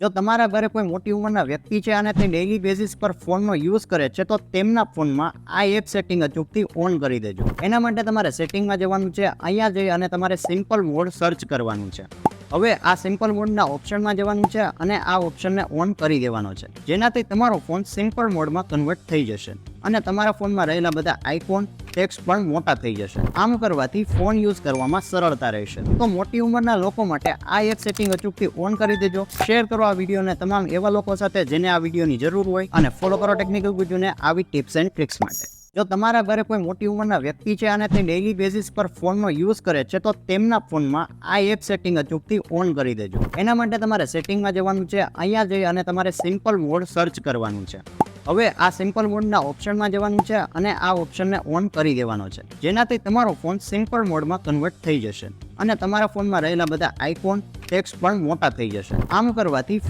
જો તમારા ઘરે કોઈ મોટી ઉંમરના વ્યક્તિ છે અને તે ડેઇલી બેઝિસ પર ફોનનો યુઝ કરે છે તો તેમના ફોનમાં આ એપ સેટિંગ અચૂકથી ઓન કરી દેજો. એના માટે તમારે સેટિંગમાં જવાનું છે. અહીંયા જઈ અને તમારે સિમ્પલ મોડ સર્ચ કરવાનું છે. હવે આ સિમ્પલ મોડના ઓપ્શનમાં જવાનું છે અને આ ઓપ્શનને ઓન કરી દેવાનો છે, જેનાથી તમારો ફોન સિમ્પલ મોડમાં કન્વર્ટ થઈ જશે અને તમારા ફોનમાં રહેલા બધા આઇકોન ટેક્સ્ટ પણ મોટા થઈ જશે. આમ કરવાથી ફોન યુઝ કરવામાં સરળતા રહેશે. તો મોટી ઉંમરના લોકો માટે આ એપ સેટિંગ અચૂકથી ઓન કરી દેજો. શેર કરો આ વિડીયોને તમામ એવા લોકો સાથે જેને આ વિડીયોની જરૂર હોય અને ફોલો કરો ટેકનિકલ ગુજુને આવી ટિપ્સ એન્ડ ટ્રિક્સ માટે. જો તમારા ઘરે કોઈ મોટી ઉંમરના વ્યક્તિ છે અને તે ડેઇલી બેઝિસ પર ફોનનો યુઝ કરે છે તો તેમના ફોનમાં આ એપ સેટિંગ અચૂકથી ઓન કરી દેજો. એના માટે તમારે સેટિંગમાં જવાનું છે. અહીંયા જઈ અને તમારે સિમ્પલ મોડ સર્ચ કરવાનું છે. હવે આ સિમ્પલ મોડના ઓપ્શનમાં જવાનું છે અને આ ઓપ્શનને ઓન કરી દેવાનો છે, જેનાથી તમારો ફોન સિમ્પલ મોડમાં કન્વર્ટ થઈ જશે અને તમારા ફોનમાં રહેલા બધા આઇકોન ટેક્સ્ટ પણ મોટા થઈ જશે. આમ કરવાથી